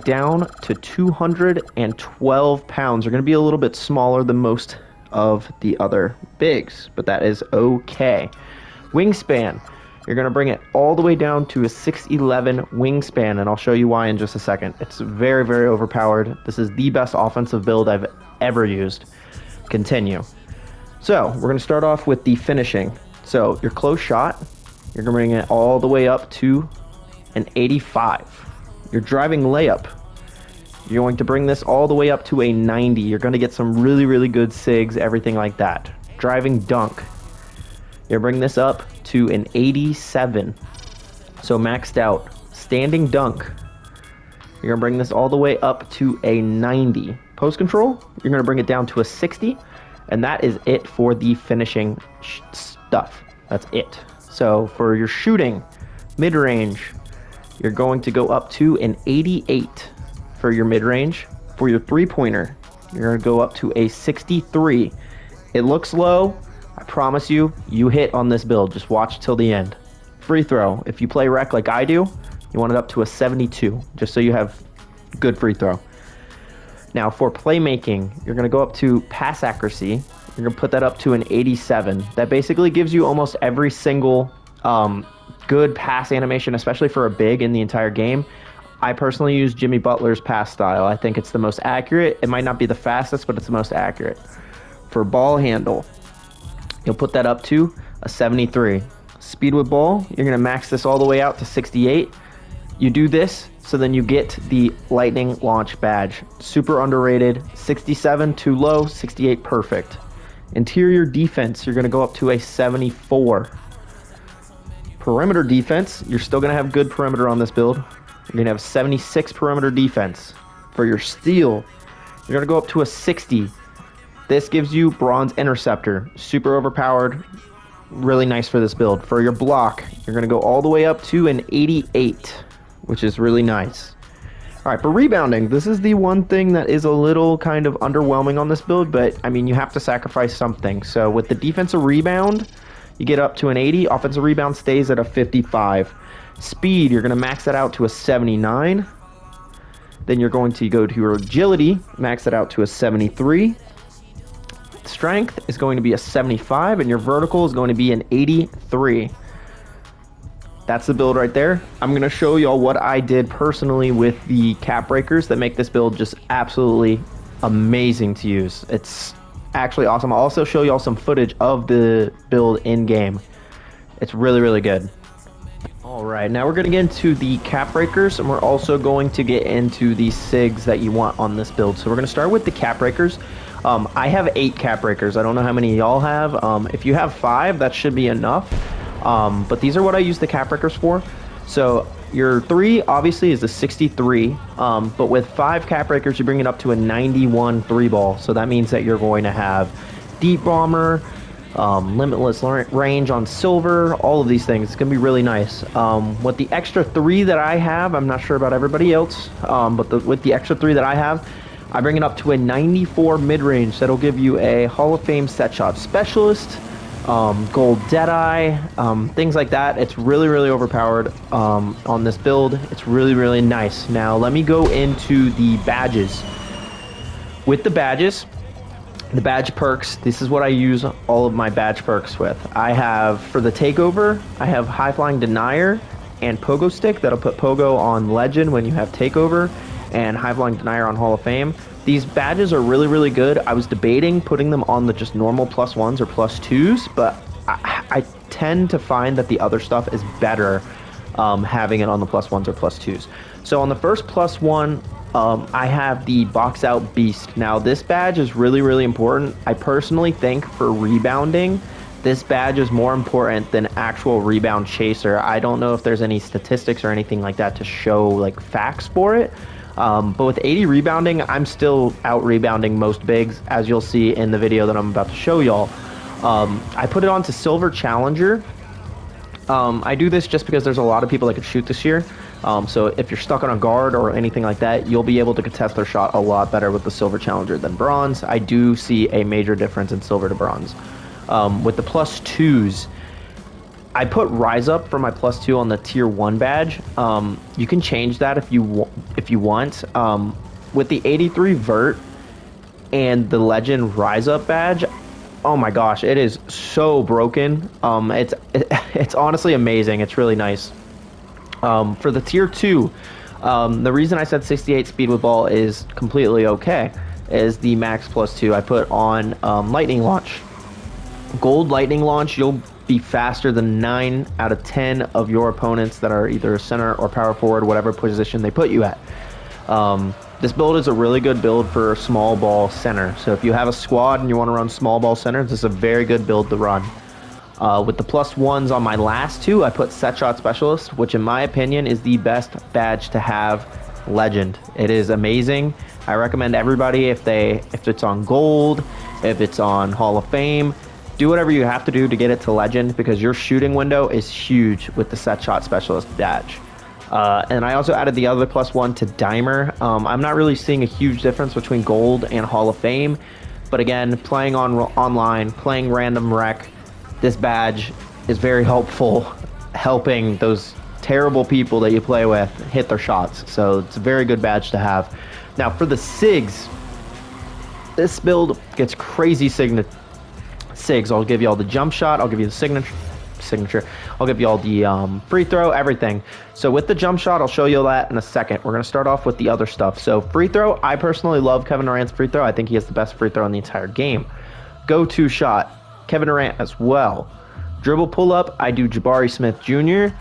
down to 212 pounds. You're going to be a little bit smaller than most of the other bigs, but that is okay. Wingspan, you're going to bring it all the way down to a 6'11 wingspan, and I'll show you why in just a second. It's very, very overpowered. This is the best offensive build I've ever used. Continue. So we're going to start off with the finishing. So your close shot, you're going to bring it all the way up to an 85. Your driving layup, you're going to bring this all the way up to a 90. You're going to get some really, really good sigs, everything like that. Driving dunk, you're bring this up to an 87. So maxed out. Standing dunk, you're going to bring this all the way up to a 90. Post control, you're going to bring it down to a 60. And that is it for the finishing stuff. That's it. So for your shooting, mid-range, you're going to go up to an 88 for your mid-range. For your three-pointer, you're going to go up to a 63. It looks low. I promise you, you hit on this build. Just watch till the end. Free throw, if you play rec like I do, you want it up to a 72, just so you have good free throw. Now for playmaking, you're going to go up to pass accuracy. You're going to put that up to an 87. That basically gives you almost every single good pass animation, especially for a big in the entire game. I personally use Jimmy Butler's pass style. I think it's the most accurate. It might not be the fastest, but it's the most accurate. For ball handle, you'll put that up to a 73. Speed with ball, you're going to max this all the way out to 68. You do this, so then you get the lightning launch badge. Super underrated. 67 too low, 68 perfect. Interior defense, you're going to go up to a 74. Perimeter defense, you're still going to have good perimeter on this build. You're going to have 76 perimeter defense. For your steal, you're going to go up to a 60. This gives you bronze interceptor. Super overpowered. Really nice for this build. For your block, you're going to go all the way up to an 88, which is really nice. All right, for rebounding, this is the one thing that is a little kind of underwhelming on this build, but I mean, you have to sacrifice something. So with the defensive rebound, you get up to an 80. Offensive rebound stays at a 55. Speed, you're going to max that out to a 79. Then you're going to go to your agility, max it out to a 73. Strength is going to be a 75, and your vertical is going to be an 83. That's the build right there. I'm going to show y'all what I did personally with the cap breakers that make this build just absolutely amazing to use. It's actually awesome. I'll also show y'all some footage of the build in game. It's really, really good. All right, now we're going to get into the cap breakers, and we're also going to get into the SIGs that you want on this build. So we're going to start with the cap breakers. I have 8 cap breakers. I don't know how many y'all have. If you have 5, that should be enough. But these are what I use the cap breakers for. So your 3 obviously is a 63, but with 5 cap breakers, you bring it up to a 91 3-ball. So that means that you're going to have deep bomber, limitless range on silver, all of these things. It's going to be really nice. With the extra 3 that I have, I'm not sure about everybody else, but with the extra 3 that I have, I bring it up to a 94 mid-range. That'll give you a Hall of Fame set shot specialist, gold Deadeye, things like that. It's really, really overpowered on this build. It's really, really nice. Now, let me go into the badges. With the badges, the badge perks, this is what I use all of my badge perks with. I have, for the takeover, I have High Flying Denier and Pogo Stick. That'll put Pogo on Legend when you have takeover, and High Flying Denier on Hall of Fame. These badges are really, really good. I was debating putting them on the just normal +1s or +2s, but I tend to find that the other stuff is better having it on the +1s or +2s. So on the first +1, I have the Box Out Beast. Now this badge is really, really important. I personally think for rebounding, this badge is more important than actual rebound chaser. I don't know if there's any statistics or anything like that to show like facts for it. But with 80 rebounding, I'm still out rebounding most bigs, as you'll see in the video that I'm about to show y'all. I put it on to Silver Challenger. I do this just because there's a lot of people that could shoot this year. So if you're stuck on a guard or anything like that, you'll be able to contest their shot a lot better with the Silver Challenger than Bronze. I do see a major difference in Silver to Bronze. With the +2s, I put Rise Up for my +2 on the tier 1 badge. You can change that if you want. With the 83 vert and the Legend Rise Up badge, oh my gosh, it is so broken. It's honestly amazing. It's really nice. For the tier 2, the reason I said 68 speed with ball is completely okay is the max +2 I put on lightning launch. Gold lightning launch, you'll be faster than 9 out of 10 of your opponents that are either center or power forward, whatever position they put you at. This build is a really good build for a small ball center. So if you have a squad and you want to run small ball centers, this is a very good build to run. With the +1s on my last 2, I put Set Shot Specialist, which in my opinion is the best badge to have Legend. It is amazing. I recommend everybody, if it's on Gold, if it's on Hall of Fame, do whatever you have to do to get it to Legend, because your shooting window is huge with the Set Shot Specialist badge. And I also added the other +1 to Dimer. I'm not really seeing a huge difference between Gold and Hall of Fame, but again, playing online, playing random rec, this badge is very helpful, helping those terrible people that you play with hit their shots. So it's a very good badge to have. Now for the SIGs, this build gets crazy SIGs. I'll give you all the jump shot, I'll give you the signature, I'll give you all the free throw, everything. So with the jump shot, I'll show you that in a second. We're going to start off with the other stuff. So free throw, I personally love Kevin Durant's free throw. I think he has the best free throw in the entire game. Go-to shot, Kevin Durant as well. Dribble pull-up, I do Jabari Smith Jr.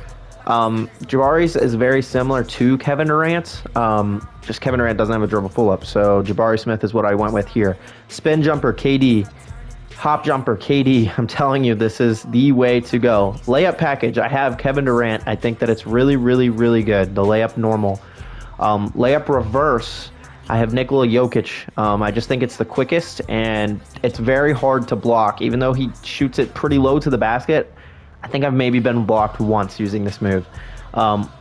Jabari's is very similar to Kevin Durant's. Just Kevin Durant doesn't have a dribble pull-up, so Jabari Smith is what I went with here. Spin jumper, KD. Hop jumper, KD. I'm telling you, this is the way to go. Layup package, I have Kevin Durant. I think that it's really, really, really good. The layup normal. Layup reverse, I have Nikola Jokic. I just think it's the quickest, and it's very hard to block. Even though he shoots it pretty low to the basket, I think I've maybe been blocked once using this move.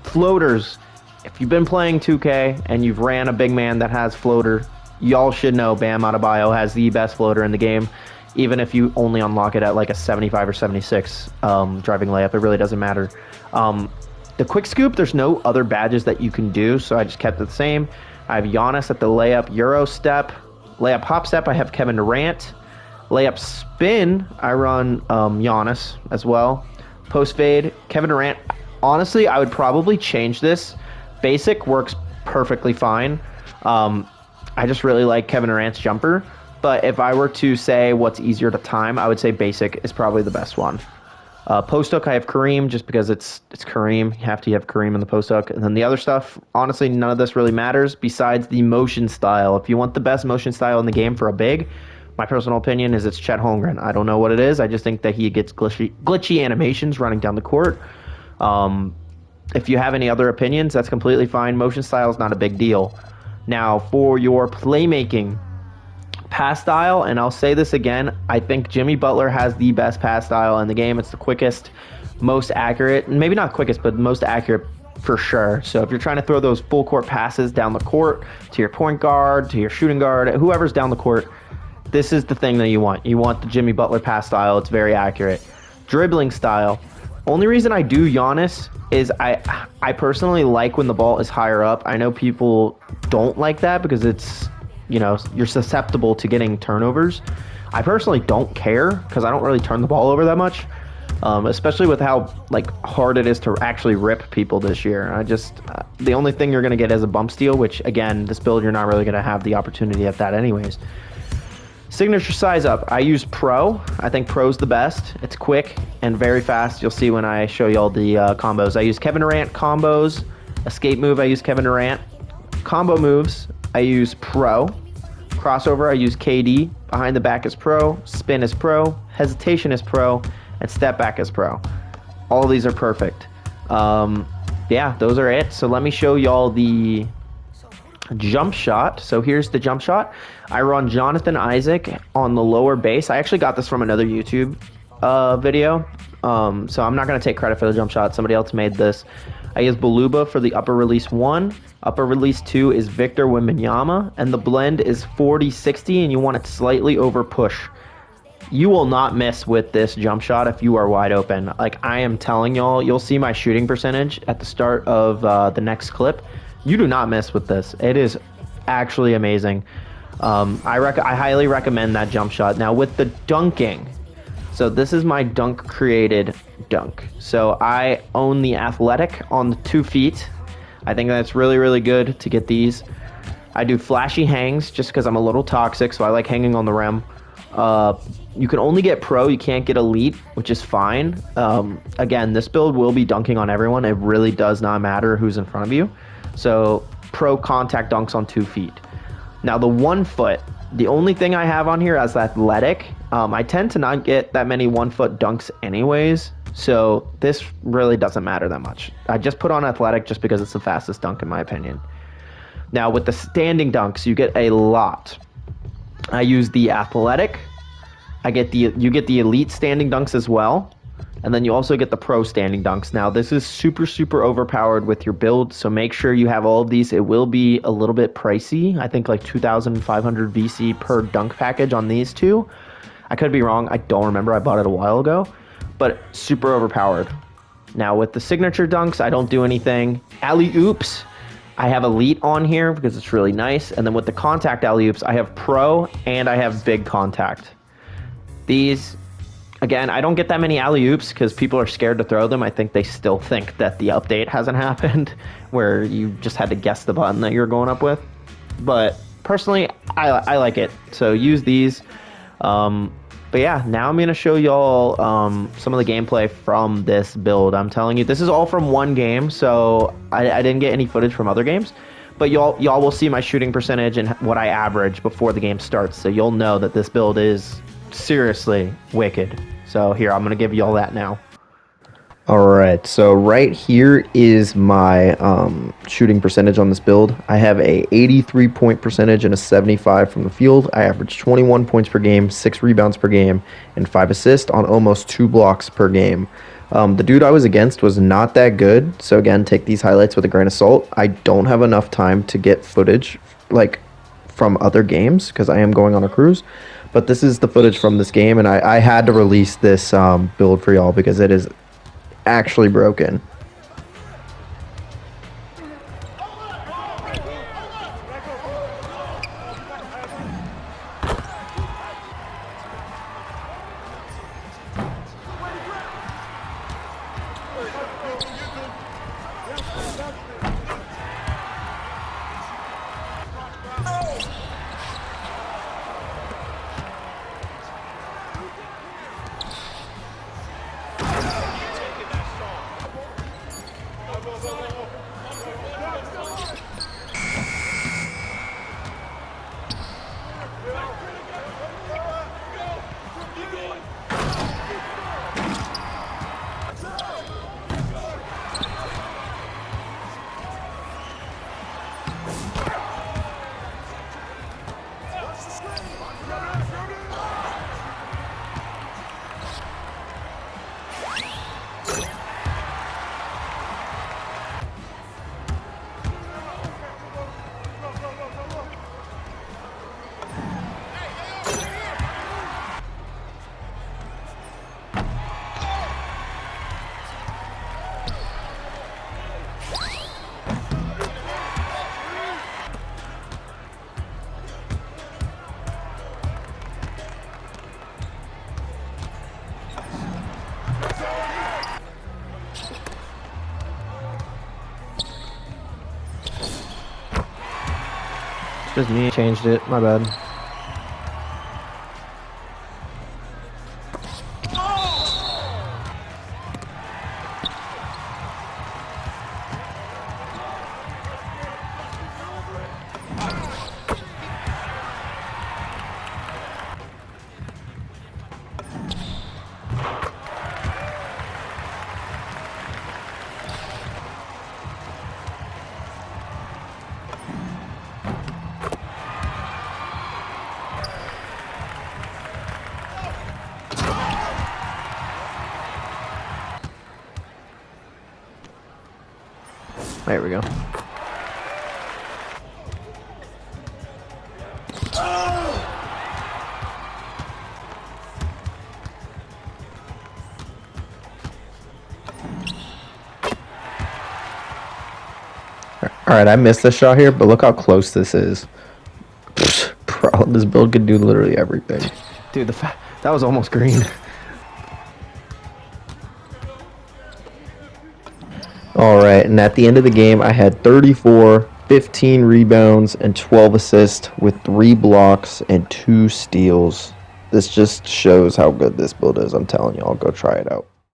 Floaters, if you've been playing 2K and you've ran a big man that has floater, y'all should know Bam Adebayo has the best floater in the game. Even if you only unlock it at like a 75 or 76 driving layup, it really doesn't matter. The quick scoop, there's no other badges that you can do, so I just kept it the same. I have Giannis at the layup Euro step. Layup hop step, I have Kevin Durant. Layup spin, I run Giannis as well. Post fade, Kevin Durant. Honestly, I would probably change this. Basic works perfectly fine. I just really like Kevin Durant's jumper. But if I were to say what's easier to time, I would say basic is probably the best one. Post hook, I have Kareem just because it's Kareem. You have Kareem in the post hook. And then the other stuff, honestly, none of this really matters besides the motion style. If you want the best motion style in the game for a big, my personal opinion is it's Chet Holmgren. I don't know what it is. I just think that he gets glitchy animations running down the court. If you have any other opinions, that's completely fine. Motion style is not a big deal. Now, for your playmaking, pass style, and I'll say this again, I think Jimmy Butler has the best pass style in the game. It's the quickest, most accurate, maybe not quickest, but most accurate for sure. So if you're trying to throw those full court passes down the court to your point guard, to your shooting guard, whoever's down the court, this is the thing that you want. You want the Jimmy Butler pass style. It's very accurate. Dribbling style. Only reason I do Giannis is I personally like when the ball is higher up. I know people don't like that because it's, you know, you're susceptible to getting turnovers. I personally don't care because I don't really turn the ball over that much, especially with how hard it is to actually rip people this year. The only thing you're going to get is a bump steal, which again, this build you're not really going to have the opportunity at that anyways. Signature size up, I use Pro. I think Pro's the best. It's quick and very fast. You'll see when I show you all the combos. I use Kevin Durant combos. Escape move, I use Kevin Durant. Combo moves, I use Pro. Crossover, I use KD. Behind the back is Pro. Spin is Pro. Hesitation is Pro. And step back is Pro. All of these are perfect. Yeah, those are it. So let me show y'all the jump shot. So here's the jump shot. I run Jonathan Isaac on the lower base. I actually got this from another YouTube video. So I'm not going to take credit for the jump shot. Somebody else made this. I use Baluba for the upper release 1. Upper release 2 is Victor Wembanyama. And the blend is 40-60, and you want it slightly over push. You will not miss with this jump shot if you are wide open. Like I am telling y'all, you'll see my shooting percentage at the start of the next clip. You do not miss with this. It is actually amazing. I highly recommend that jump shot. Now with the dunking, so this is my dunk created dunk. So I own the athletic on the 2 feet. I think that's really, really good to get these. I do flashy hangs just because I'm a little toxic, so I like hanging on the rim. You can only get pro, you can't get elite, which is fine. Again, this build will be dunking on everyone. It really does not matter who's in front of you. So pro contact dunks on 2 feet. Now the 1 foot, the only thing I have on here as athletic, I tend to not get that many 1 foot dunks anyways. So this really doesn't matter that much. I just put on athletic just because it's the fastest dunk in my opinion. Now with the standing dunks, you get a lot. I use the athletic. You get the elite standing dunks as well. And then you also get the pro standing dunks. Now this is super, super overpowered with your build. So make sure you have all of these. It will be a little bit pricey. I think like 2,500 VC per dunk package on these two. I could be wrong. I don't remember. I bought it a while ago. But super overpowered. Now with the signature dunks, I don't do anything. Alley-oops, I have elite on here because it's really nice. And then with the contact alley-oops, I have pro and I have big contact. These, again, I don't get that many alley-oops because people are scared to throw them. I think they still think that the update hasn't happened where you just had to guess the button that you're going up with. But personally, I like it. So use these. But yeah, now I'm going to show y'all some of the gameplay from this build. I'm telling you, this is all from one game, so I didn't get any footage from other games. But y'all will see my shooting percentage and what I average before the game starts, so you'll know that this build is seriously wicked. So here, I'm going to give y'all that now. All right, so right here is my shooting percentage on this build. I have a 83 point percentage and a 75 from the field. I average 21 points per game, 6 rebounds per game, and 5 assists on almost 2 blocks per game. The dude I was against was not that good, so again, take these highlights with a grain of salt. I don't have enough time to get footage like from other games because I am going on a cruise. But this is the footage from this game, and I had to release this build for y'all because it is actually broken. Just me changed it, my bad. There we go. All right, I missed the shot here, but look how close this is. Bro, this build could do literally everything. Dude, that was almost green. All right, and at the end of the game, I had 34, 15 rebounds, and 12 assists with 3 blocks and 2 steals. This just shows how good this build is. I'm telling you, I'll go try it out.